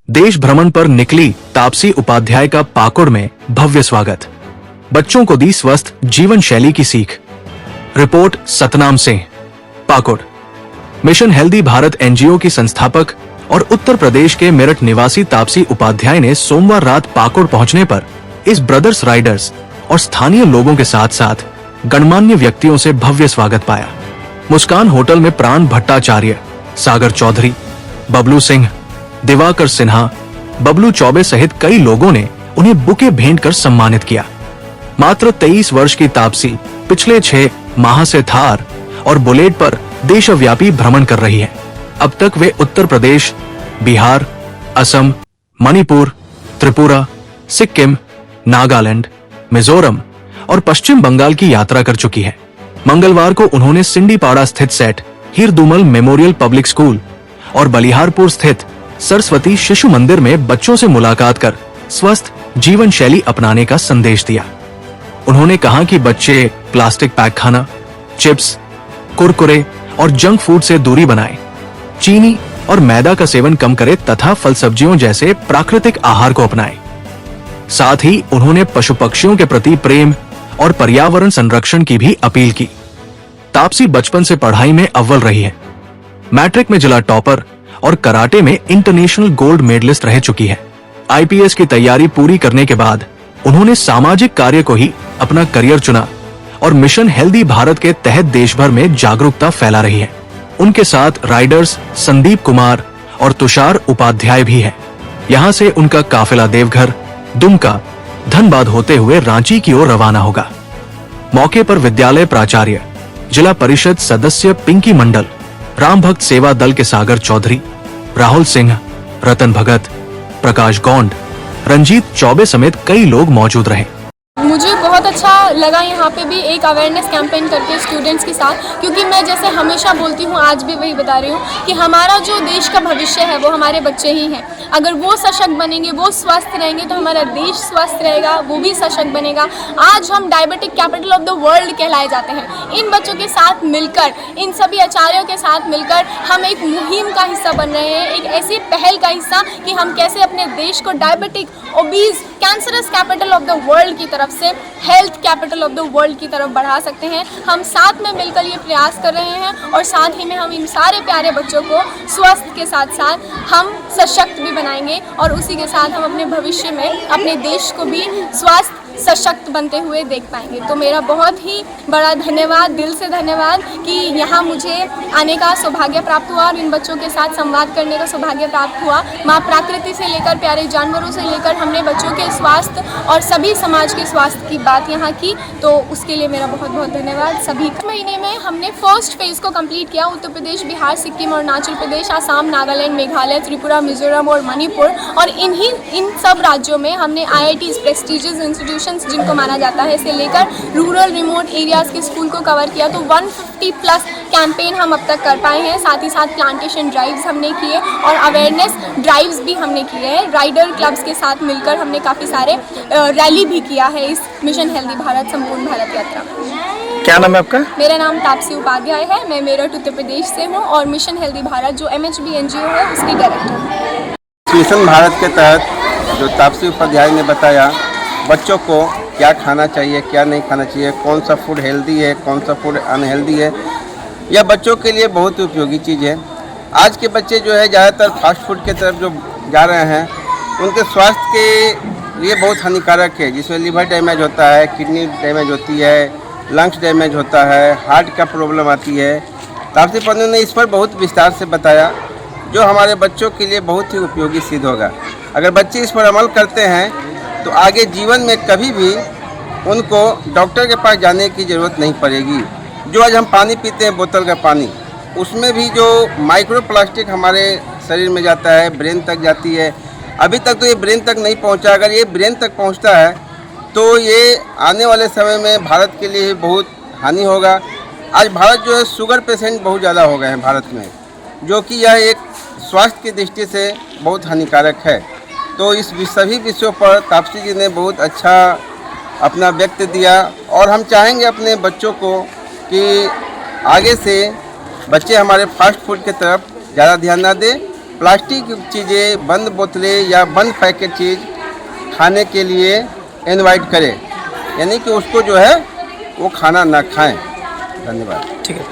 देश भ्रमण पर निकली तापसी उपाध्याय का पाकुड़ में भव्य स्वागत। बच्चों को दी स्वस्थ जीवन शैली की सीख। Report Satnam Singh, Pakur. Mission healthy Bharat NGO की संस्थापक और उत्तर प्रदेश के मेरठ निवासी तापसी उपाध्याय ने सोमवार रात पाकुड़ पहुंचने पर इस ब्रदर्स राइडर्स और स्थानीय लोगों के साथ साथ गणमान्य व्यक्तियों से भव्य स्वागत पाया। मुस्कान होटल में प्राण भट्टाचार्य, सागर चौधरी, बबलू सिंह, दिवाकर सिन्हा, बबलू चौबे सहित कई लोगों ने उन्हें बुके भेंट कर सम्मानित किया। मात्र 23 वर्ष की तापसी पिछले 6 माह से थार और बुलेट पर देशव्यापी भ्रमण कर रही है। अब तक वे उत्तर प्रदेश, बिहार, असम, मणिपुर, त्रिपुरा, सिक्किम, नागालैंड, मिजोरम और पश्चिम बंगाल की यात्रा कर चुकी है। मंगलवार को उन्होंने सिंडीपाड़ा स्थित सेठ हीरदुमल मेमोरियल पब्लिक स्कूल और बलिहारपुर स्थित सरस्वती शिशु मंदिर में बच्चों से मुलाकात कर स्वस्थ जीवन शैली अपनाने का संदेश दिया। उन्होंने कहा कि बच्चे प्लास्टिक पैक खाना, चिप्स, कुरकुरे और जंक फूड से दूरी बनाएं, चीनी और मैदा का सेवन कम करें तथा फल सब्जियों जैसे प्राकृतिक आहार को अपनाएं। साथ ही उन्होंने पशु पक्षियों के प्रति प्रेम और पर्यावरण संरक्षण की भी अपील की। तापसी बचपन से पढ़ाई में अव्वल रही है। मैट्रिक में जिला टॉपर और कराटे में इंटरनेशनल गोल्ड मेडलिस्ट रह चुकी है। आईपीएस की तैयारी पूरी करने के बाद उन्होंने सामाजिक कार्य को ही अपना करियर चुना और मिशन हेल्दी भारत के तहत देश भर में जागरूकता फैला रही है। उनके साथ राइडर्स संदीप कुमार और तुषार उपाध्याय भी है। यहाँ से उनका काफिला देवघर, दुमका, धनबाद होते हुए रांची की ओर रवाना होगा। मौके पर विद्यालय प्राचार्य, जिला परिषद सदस्य पिंकी मंडल, राम भक्त सेवा दल के सागर चौधरी, राहुल सिंह, रतन भगत, प्रकाश गौंड, रंजीत चौबे समेत कई लोग मौजूद रहे। मुझे बहुत अच्छा लगा यहाँ पे भी एक अवेयरनेस कैंपेन करके स्टूडेंट्स के साथ, क्योंकि मैं जैसे हमेशा बोलती हूँ, आज भी वही बता रही हूँ कि हमारा जो देश का भविष्य है वो हमारे बच्चे ही हैं। अगर वो सशक्त बनेंगे, वो स्वस्थ रहेंगे तो हमारा देश स्वस्थ रहेगा, वो भी सशक्त बनेगा। आज हम diabetic capital of the world कहलाए जाते हैं। इन बच्चों के साथ मिलकर, इन सभी आचार्यों के साथ मिलकर हम एक मुहिम का हिस्सा बन रहे हैं, एक ऐसी पहल का हिस्सा कि हम कैसे अपने देश को diabetic, obese, cancerous capital of the world की तरफ से health capital of the world की तरफ बढ़ा सकते हैं। हम साथ में मिलकर ये प्रयास कर रहे हैं और साथ ही में हम इन सारे प्यारे बच्चों को स्वस्थ के साथ साथ हम सशक्त भी बनाएंगे और उसी के साथ हम अपने भविष्य में अपने देश को भी स्वस्थ सशक्त बनते हुए देख पाएंगे। तो मेरा बहुत ही बड़ा धन्यवाद, दिल से धन्यवाद कि यहाँ मुझे आने का सौभाग्य प्राप्त हुआ और इन बच्चों के साथ संवाद करने का सौभाग्य प्राप्त हुआ। माँ प्रकृति से लेकर प्यारे जानवरों से लेकर हमने बच्चों के स्वास्थ्य और सभी समाज के स्वास्थ्य की बात यहाँ की, तो उसके लिए मेरा बहुत बहुत धन्यवाद सभी। महीने में हमने फर्स्ट फेज़ को कंप्लीट किया। उत्तर प्रदेश, बिहार, सिक्किम, अरुणाचल प्रदेश, आसाम, नागालैंड, मेघालय, त्रिपुरा, मिजोरम और मणिपुर, और इन सब राज्यों में हमने IITs, प्रेस्टिजियस इंस्टीट्यूशन जिनको माना जाता है, से लेकर रूरल रिमोट एरियाज के स्कूल को कवर किया। तो 150 प्लस कैंपेन हम अब तक कर पाए हैं। साथ ही साथ प्लांटेशन ड्राइव्स हमने किए और अवेयरनेस ड्राइव्स भी हमने किए हैं। राइडर क्लब्स के साथ मिलकर हमने काफ़ी सारे रैली भी किया है इस मिशन हेल्दी भारत संपूर्ण भारत यात्रा में। क्या नाम है आपका? मेरा नाम तापसी उपाध्याय है। मैं मेरठ उत्तर प्रदेश से हूँ और मिशन हेल्दी भारत जो MHB NGO है उसकी डायरेक्टर हूँ। मिशन भारत के तहत जो तापसी उपाध्याय ने बताया बच्चों को क्या खाना चाहिए, क्या नहीं खाना चाहिए, कौन सा फूड हेल्दी है, कौन सा फूड अनहेल्दी है, यह बच्चों के लिए बहुत ही उपयोगी चीज़ है। आज के बच्चे जो है ज़्यादातर फास्ट फूड के तरफ जो जा रहे हैं, उनके स्वास्थ्य के लिए बहुत हानिकारक है, जिसमें लिवर डैमेज होता है, किडनी डैमेज होती है, लंग्स डैमेज होता है, हार्ट का प्रॉब्लम आती है। तापसी पंडू ने इस पर बहुत विस्तार से बताया, जो हमारे बच्चों के लिए बहुत ही उपयोगी सिद्ध होगा। अगर बच्चे इस पर अमल करते हैं तो आगे जीवन में कभी भी उनको डॉक्टर के पास जाने की ज़रूरत नहीं पड़ेगी। जो आज हम पानी पीते हैं, बोतल का पानी, उसमें भी जो माइक्रो प्लास्टिक हमारे शरीर में जाता है, ब्रेन तक जाती है। अभी तक तो ये ब्रेन तक नहीं पहुंचा। अगर ये ब्रेन तक पहुंचता है तो ये आने वाले समय में भारत के लिए बहुत हानि होगा। आज भारत जो है, शुगर पेशेंट बहुत ज़्यादा हो गए हैं भारत में, जो कि यह एक स्वास्थ्य की दृष्टि से बहुत हानिकारक है। तो इस सभी विषयों पर तापसी जी ने बहुत अच्छा अपना व्यक्त दिया और हम चाहेंगे अपने बच्चों को कि आगे से बच्चे हमारे फास्ट फूड की तरफ ज़्यादा ध्यान ना दें प्लास्टिक की चीज़ें, बंद बोतलें या बंद पैकेट चीज़ खाने के लिए इनवाइट करें, यानी कि उसको जो है वो खाना ना खाएं। धन्यवाद। ठीक है।